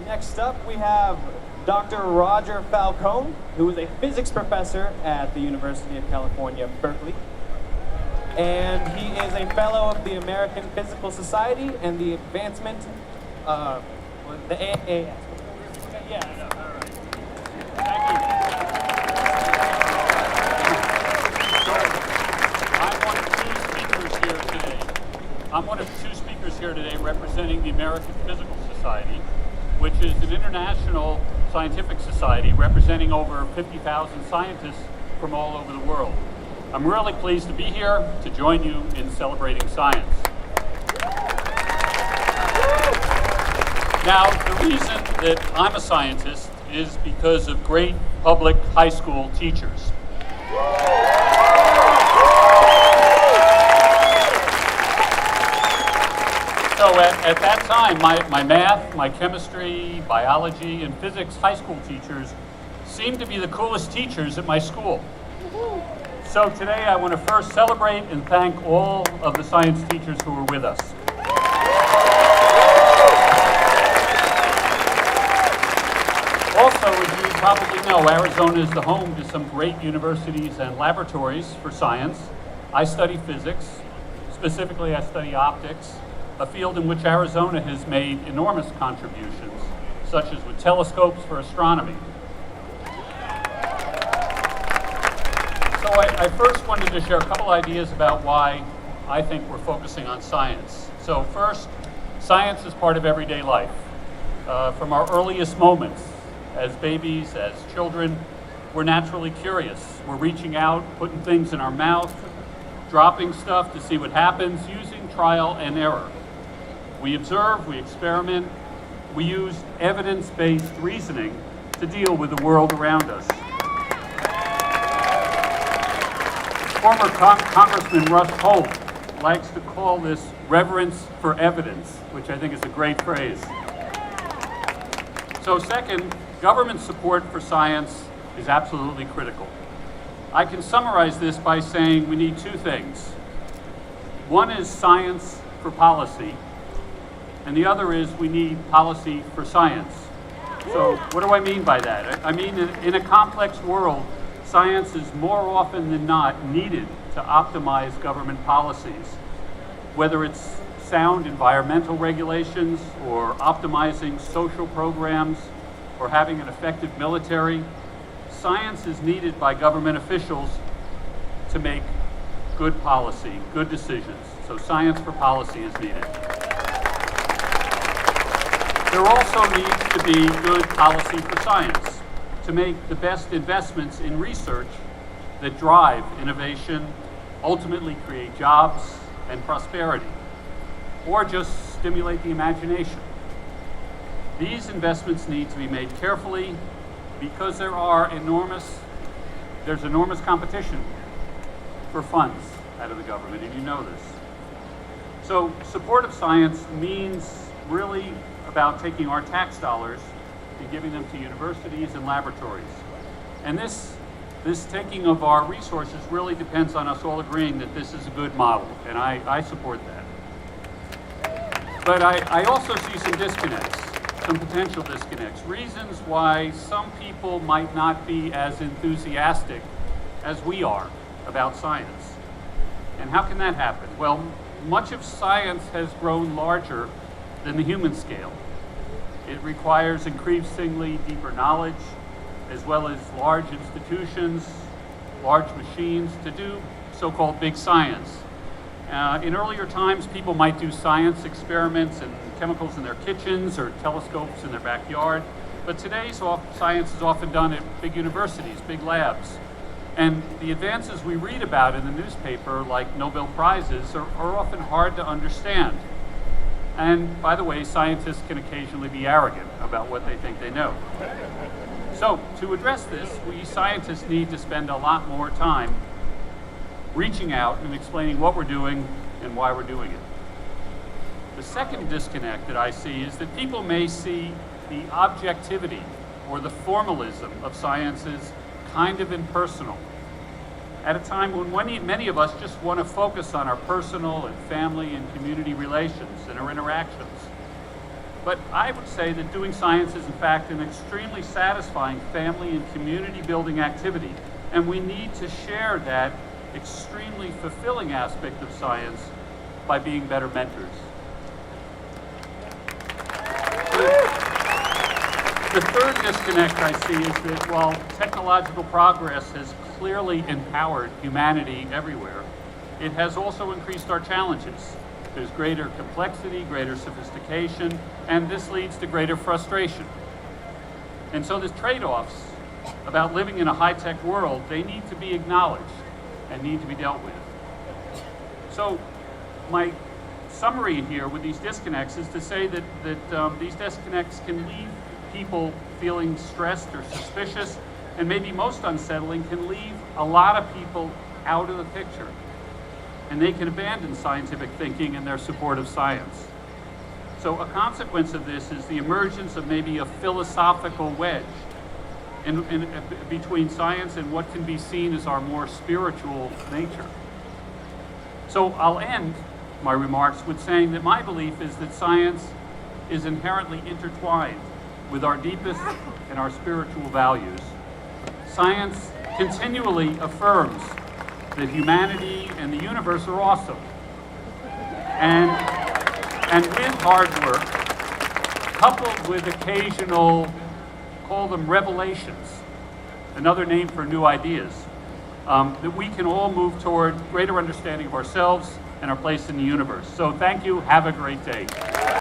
Next up, we have Dr. Roger Falcone, who is a physics professor at the University of California, Berkeley. And he is a fellow of the American Physical Society and the Advancement, the AAS. Yeah, I know. All right. Thank you. I'm one of two speakers here today representing the American Physical Society, which is an international scientific society representing over 50,000 scientists from all over the world. I'm really pleased to be here to join you in celebrating science. Now, the reason that I'm a scientist is because of great public high school teachers. So at that time, my math, my chemistry, biology, and physics high school teachers seemed to be the coolest teachers at my school. So today I want to first celebrate and thank all of the science teachers who are with us. Also, as you probably know, Arizona is the home to some great universities and laboratories for science. I study physics. Specifically, I study optics, a field in which Arizona has made enormous contributions, such as with telescopes for astronomy. So I first wanted to share a couple ideas about why I think we're focusing on science. So first, science is part of everyday life. From our earliest moments as babies, as children, we're naturally curious. We're reaching out, putting things in our mouth, dropping stuff to see what happens, using trial and error. We observe, we experiment, we use evidence-based reasoning to deal with the world around us. Former Congressman Rush Holt likes to call this reverence for evidence, which I think is a great phrase. So second, government support for science is absolutely critical. I can summarize this by saying we need two things. One is science for policy, and the other is we need policy for science. So what do I mean by that? I mean in a complex world, science is more often than not needed to optimize government policies, whether it's sound environmental regulations or optimizing social programs or having an effective military. Science is needed by government officials to make good policy, good decisions. So science for policy is needed. There also needs to be good policy for science to make the best investments in research that drive innovation, ultimately create jobs and prosperity, or just stimulate the imagination. These investments need to be made carefully because there's enormous competition for funds out of the government, and you know this. So support of science means really about taking our tax dollars and giving them to universities and laboratories. And this taking of our resources really depends on us all agreeing that this is a good model, and I support that. But I also see some disconnects, some potential disconnects, reasons why some people might not be as enthusiastic as we are about science. And how can that happen? Well, much of science has grown larger than the human scale. It requires increasingly deeper knowledge, as well as large institutions, large machines to do so-called big science. In earlier times, people might do science experiments and chemicals in their kitchens or telescopes in their backyard. But today, science is often done at big universities, big labs. And the advances we read about in the newspaper, like Nobel Prizes, are often hard to understand. And by the way, scientists can occasionally be arrogant about what they think they know. So to address this, we scientists need to spend a lot more time reaching out and explaining what we're doing and why we're doing it. The second disconnect that I see is that people may see the objectivity or the formalism of science as kind of impersonal, at a time when many of us just want to focus on our personal and family and community relations and our interactions. But I would say that doing science is in fact an extremely satisfying family and community building activity, and we need to share that extremely fulfilling aspect of science by being better mentors. The third disconnect I see is that while technological progress has clearly empowered humanity everywhere, it has also increased our challenges. There's greater complexity, greater sophistication, and this leads to greater frustration. And so there's trade-offs about living in a high-tech world. They need to be acknowledged and need to be dealt with. So my summary here with these disconnects is to say that these disconnects can leave people feeling stressed or suspicious, and maybe most unsettling, can leave a lot of people out of the picture, and they can abandon scientific thinking and their support of science. So a consequence of this is the emergence of maybe a philosophical wedge in between science and what can be seen as our more spiritual nature. So I'll end my remarks with saying that my belief is that science is inherently intertwined with our deepest and our spiritual values. Science continually affirms that humanity and the universe are awesome. And with hard work, coupled with occasional, call them revelations, another name for new ideas, that we can all move toward greater understanding of ourselves and our place in the universe. So thank you, have a great day.